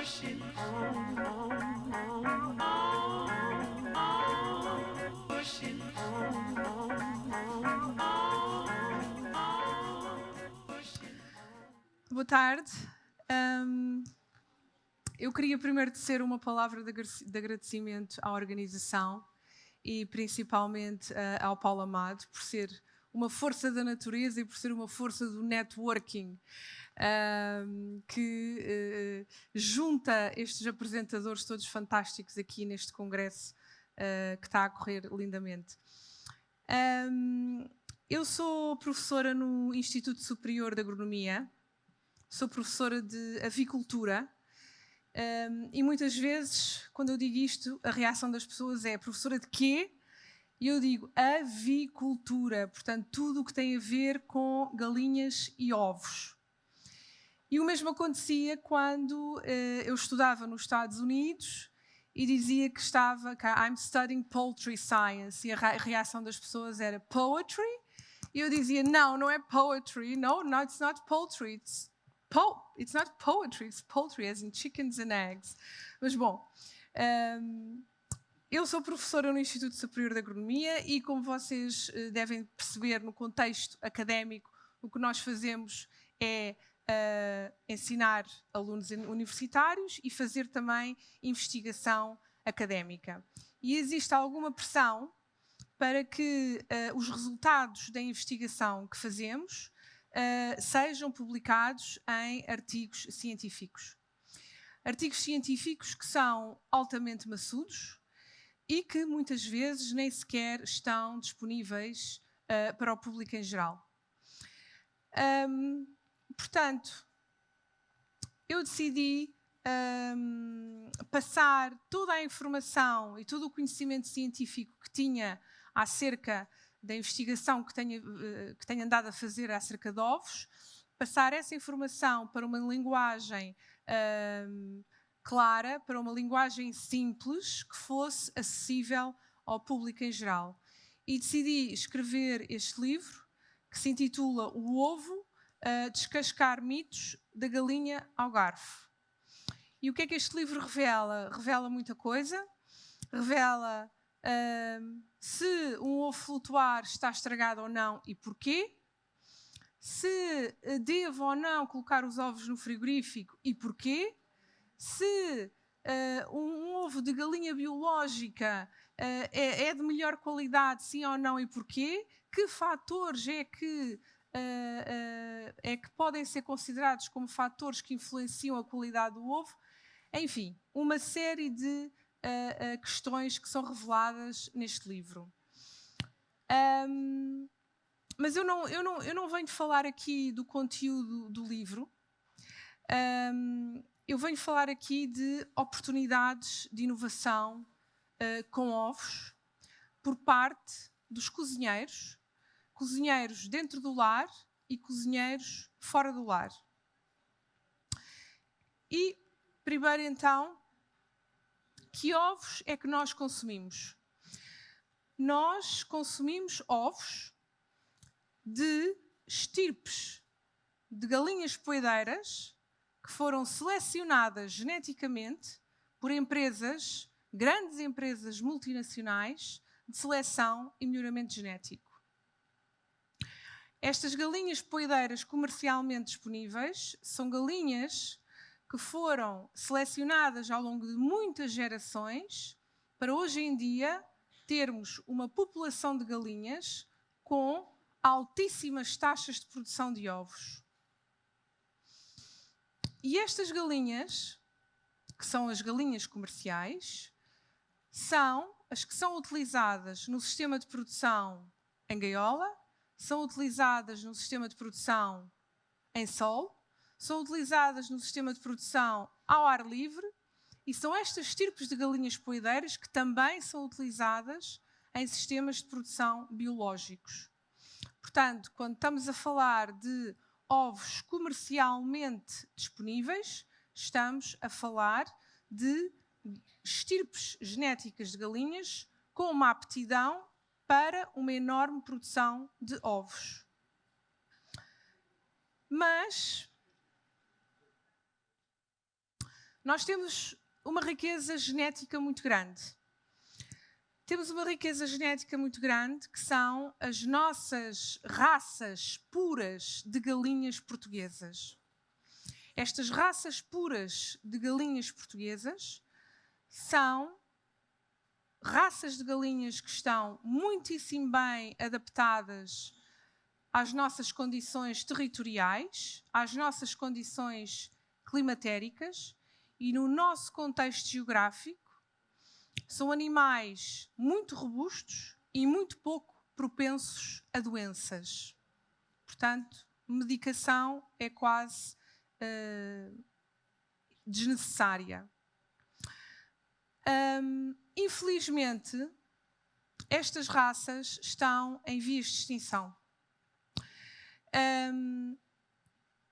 pushing pushing. Boa tarde. Eu queria primeiro tecer uma palavra de agradecimento à organização e principalmente ao Paulo Amado por ser uma força da natureza e por ser uma força do networking que junta estes apresentadores todos fantásticos aqui neste congresso que está a correr lindamente. Eu sou professora no Instituto Superior de Agronomia, sou professora de avicultura e muitas vezes, quando eu digo isto, a reação das pessoas é: professora de quê? E eu digo avicultura, portanto tudo o que tem a ver com galinhas e ovos. E o mesmo acontecia quando eu estudava nos Estados Unidos e dizia que estava, I'm studying poultry science, e a reação das pessoas era poetry, e eu dizia, não é poetry, no, it's not poultry, it's not poetry, it's poultry, as in chickens and eggs. Mas bom, eu sou professora no Instituto Superior de Agronomia e, como vocês devem perceber no contexto académico, o que nós fazemos é ensinar alunos universitários e fazer também investigação académica. E existe alguma pressão para que os resultados da investigação que fazemos sejam publicados em artigos científicos. Artigos científicos que são altamente maçudos e que muitas vezes nem sequer estão disponíveis para o público em geral. Portanto, eu decidi passar toda a informação e todo o conhecimento científico que tinha acerca da investigação que tenho andado a fazer acerca de ovos, passar essa informação para uma linguagem clara, para uma linguagem simples, que fosse acessível ao público em geral. E decidi escrever este livro, que se intitula O Ovo, Descascar mitos da galinha ao garfo. E o que é que este livro revela? Revela muita coisa. Revela se um ovo flutuar está estragado ou não e porquê. Se devo ou não colocar os ovos no frigorífico e porquê. Se um ovo de galinha biológica é de melhor qualidade, sim ou não e porquê. Que fatores é que podem ser considerados como fatores que influenciam a qualidade do ovo. Enfim, uma série de questões que são reveladas neste livro. Mas eu não venho falar aqui do conteúdo do livro. Eu venho falar aqui de oportunidades de inovação com ovos por parte dos cozinheiros dentro do lar e cozinheiros fora do lar. E, primeiro então, que ovos é que nós consumimos? Nós consumimos ovos de estirpes de galinhas poedeiras que foram selecionadas geneticamente por grandes empresas multinacionais de seleção e melhoramento genético. Estas galinhas poedeiras comercialmente disponíveis são galinhas que foram selecionadas ao longo de muitas gerações para hoje em dia termos uma população de galinhas com altíssimas taxas de produção de ovos. E estas galinhas, que são as galinhas comerciais, são as que são utilizadas no sistema de produção em gaiola, são utilizadas no sistema de produção em solo, são utilizadas no sistema de produção ao ar livre e são estas estirpes de galinhas poedeiras que também são utilizadas em sistemas de produção biológicos. Portanto, quando estamos a falar de ovos comercialmente disponíveis, estamos a falar de estirpes genéticas de galinhas com uma aptidão para uma enorme produção de ovos. Mas Nós temos uma riqueza genética muito grande. Temos uma riqueza genética muito grande, que são as nossas raças puras de galinhas portuguesas. Estas raças puras de galinhas portuguesas são raças de galinhas que estão muitíssimo bem adaptadas às nossas condições territoriais, às nossas condições climatéricas e no nosso contexto geográfico. São animais muito robustos e muito pouco propensos a doenças. Portanto, medicação é quase desnecessária. Infelizmente, estas raças estão em vias de extinção.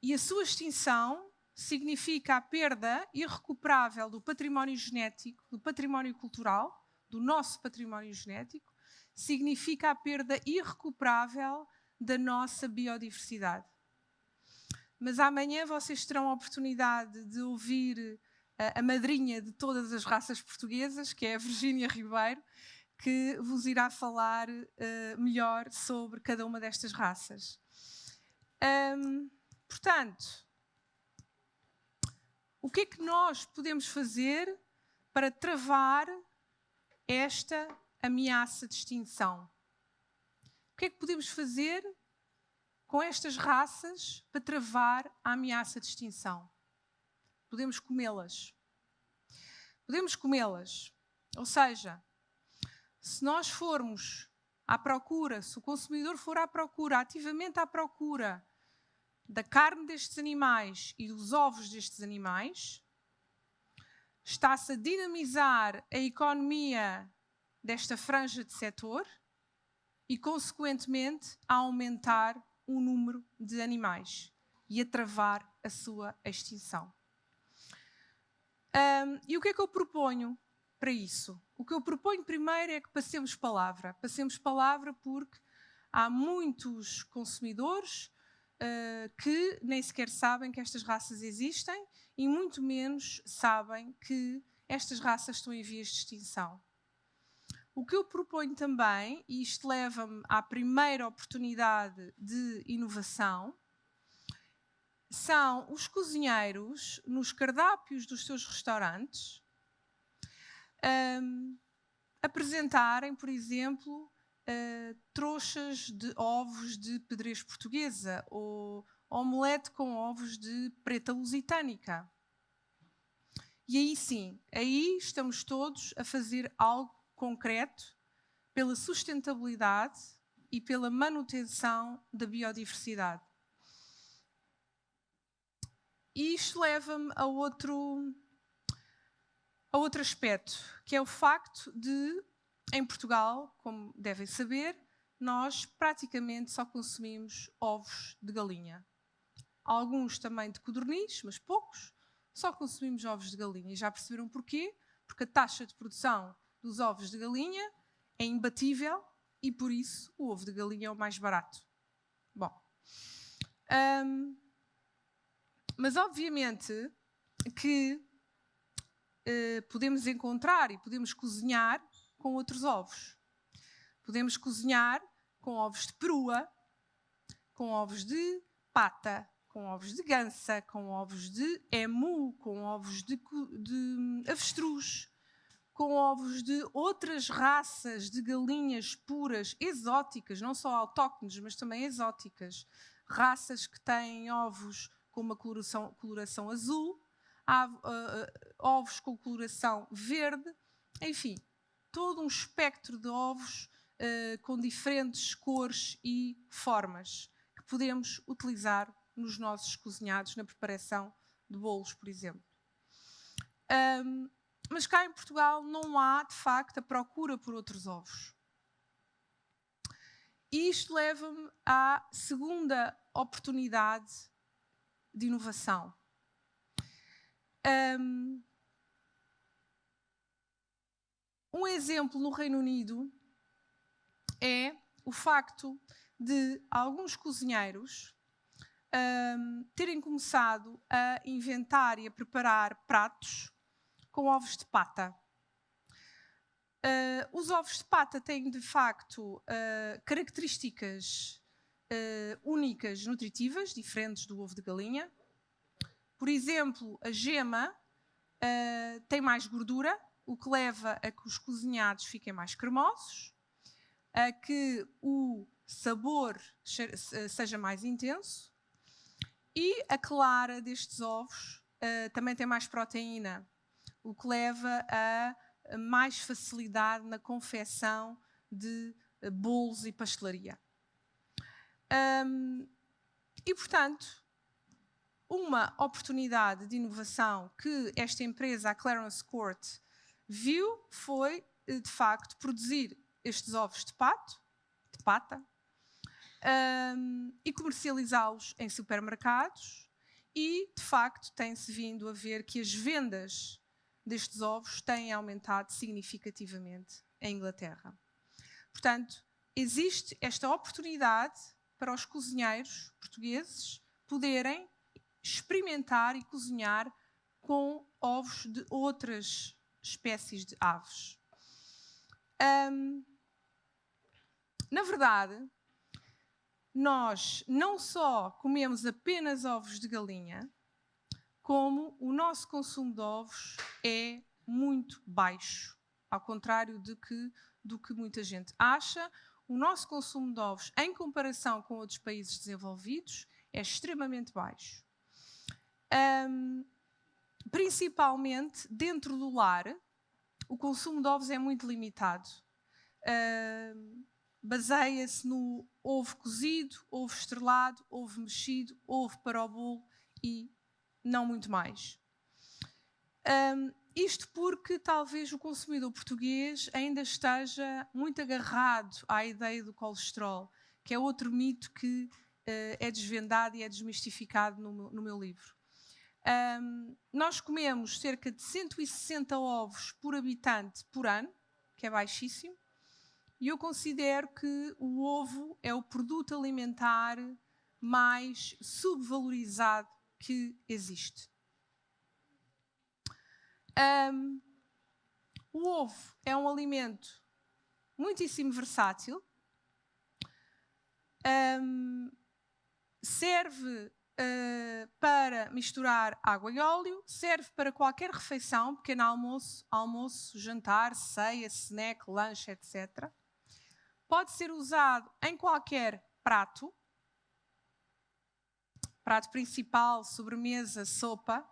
E a sua extinção significa a perda irrecuperável do património genético, do património cultural, do nosso património genético, significa a perda irrecuperável da nossa biodiversidade. Mas amanhã vocês terão a oportunidade de ouvir a madrinha de todas as raças portuguesas, que é a Virgínia Ribeiro, que vos irá falar melhor sobre cada uma destas raças. Portanto, o que é que nós podemos fazer para travar esta ameaça de extinção? O que é que podemos fazer com estas raças para travar a ameaça de extinção? Podemos comê-las. Podemos comê-las. Ou seja, se nós formos à procura, se o consumidor for à procura, ativamente à procura da carne destes animais e dos ovos destes animais, está-se a dinamizar a economia desta franja de setor e, consequentemente, a aumentar o número de animais e a travar a sua extinção. E o que é que eu proponho para isso? O que eu proponho primeiro é que passemos palavra. Passemos palavra porque há muitos consumidores que nem sequer sabem que estas raças existem e muito menos sabem que estas raças estão em vias de extinção. O que eu proponho também, e isto leva-me à primeira oportunidade de inovação, são os cozinheiros, nos cardápios dos seus restaurantes, apresentarem, por exemplo, trouxas de ovos de pedrez portuguesa ou omelete com ovos de preta lusitânica. E aí sim, aí estamos todos a fazer algo concreto pela sustentabilidade e pela manutenção da biodiversidade. E isto leva-me a outro aspecto, que é o facto de, em Portugal, como devem saber, nós praticamente só consumimos ovos de galinha. Alguns também de codorniz, mas poucos. Só consumimos ovos de galinha. E já perceberam porquê? Porque a taxa de produção dos ovos de galinha é imbatível e, por isso, o ovo de galinha é o mais barato. Bom, mas obviamente que podemos encontrar e podemos cozinhar com outros ovos. Podemos cozinhar com ovos de perua, com ovos de pata, com ovos de gança, com ovos de emu, com ovos de avestruz, com ovos de outras raças de galinhas puras, exóticas, não só autóctones, mas também exóticas. Raças que têm ovos com uma coloração azul, ovos com coloração verde, enfim, todo um espectro de ovos com diferentes cores e formas que podemos utilizar nos nossos cozinhados, na preparação de bolos, por exemplo. Mas cá em Portugal não há, de facto, a procura por outros ovos. E isto leva-me à segunda oportunidade de inovação. Um exemplo no Reino Unido é o facto de alguns cozinheiros terem começado a inventar e a preparar pratos com ovos de pata. Os ovos de pata têm, de facto, características únicas, nutritivas, diferentes do ovo de galinha. Por exemplo, a gema tem mais gordura, o que leva a que os cozinhados fiquem mais cremosos, a que o sabor seja mais intenso, e a clara destes ovos também tem mais proteína, o que leva a mais facilidade na confecção de bolos e pastelaria. E, portanto, uma oportunidade de inovação que esta empresa, a Clarence Court, viu foi, de facto, produzir estes ovos de pata, e comercializá-los em supermercados, e, de facto, tem-se vindo a ver que as vendas destes ovos têm aumentado significativamente em Inglaterra. Portanto, existe esta oportunidade para os cozinheiros portugueses poderem experimentar e cozinhar com ovos de outras espécies de aves. Na verdade, nós não só comemos apenas ovos de galinha, como o nosso consumo de ovos é muito baixo, ao contrário do que muita gente acha. O nosso consumo de ovos, em comparação com outros países desenvolvidos, é extremamente baixo. Principalmente dentro do lar, o consumo de ovos é muito limitado. Baseia-se no ovo cozido, ovo estrelado, ovo mexido, ovo para o bolo e não muito mais. Isto porque talvez o consumidor português ainda esteja muito agarrado à ideia do colesterol, que é outro mito que é desvendado e é desmistificado no meu livro. Nós comemos cerca de 160 ovos por habitante por ano, que é baixíssimo, e eu considero que o ovo é o produto alimentar mais subvalorizado que existe. O ovo é um alimento muitíssimo versátil, serve para misturar água e óleo, serve para qualquer refeição, pequeno almoço, jantar, ceia, snack, lanche, etc. Pode ser usado em qualquer prato principal, sobremesa, sopa.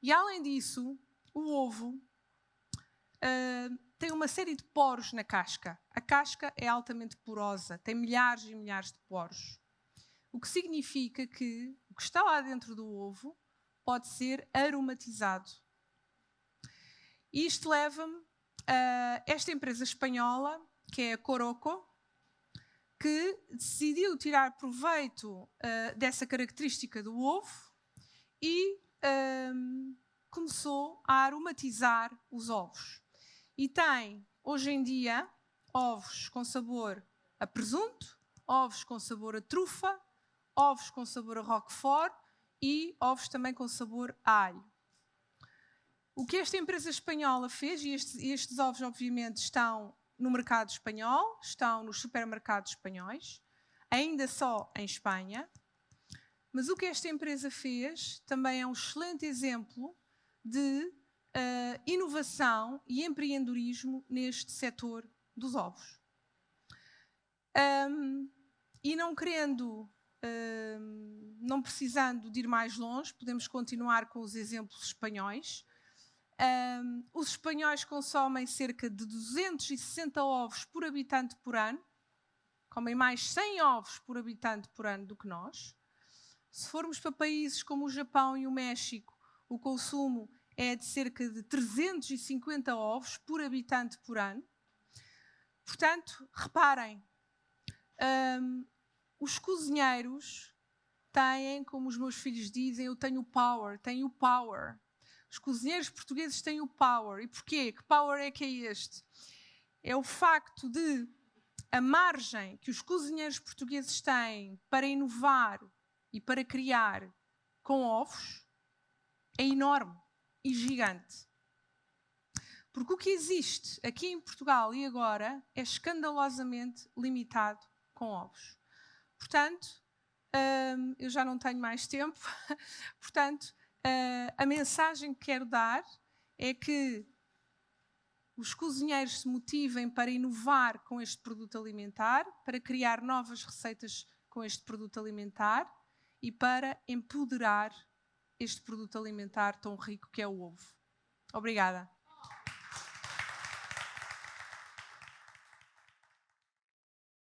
E, além disso, o ovo tem uma série de poros na casca. A casca é altamente porosa, tem milhares e milhares de poros. O que significa que o que está lá dentro do ovo pode ser aromatizado. E isto leva-me a esta empresa espanhola, que é a Coroco, que decidiu tirar proveito dessa característica do ovo e começou a aromatizar os ovos. E tem, hoje em dia, ovos com sabor a presunto, ovos com sabor a trufa, ovos com sabor a roquefort e ovos também com sabor a alho. O que esta empresa espanhola fez, e estes ovos obviamente estão no mercado espanhol, estão nos supermercados espanhóis, ainda só em Espanha, mas o que esta empresa fez também é um excelente exemplo de inovação e empreendedorismo neste setor dos ovos. E não querendo, não precisando de ir mais longe, podemos continuar com os exemplos espanhóis. Os espanhóis consomem cerca de 260 ovos por habitante por ano, comem mais 100 ovos por habitante por ano do que nós. Se formos para países como o Japão e o México, o consumo é de cerca de 350 ovos por habitante por ano. Portanto, reparem, os cozinheiros têm, como os meus filhos dizem, eu tenho o power. Os cozinheiros portugueses têm o power. E porquê? Que power é que é este? É o facto de a margem que os cozinheiros portugueses têm para inovar e para criar com ovos é enorme e gigante. Porque o que existe aqui em Portugal e agora é escandalosamente limitado com ovos. Portanto, eu já não tenho mais tempo, portanto, a mensagem que quero dar é que os cozinheiros se motivem para inovar com este produto alimentar, para criar novas receitas com este produto alimentar e para empoderar este produto alimentar tão rico que é o ovo. Obrigada.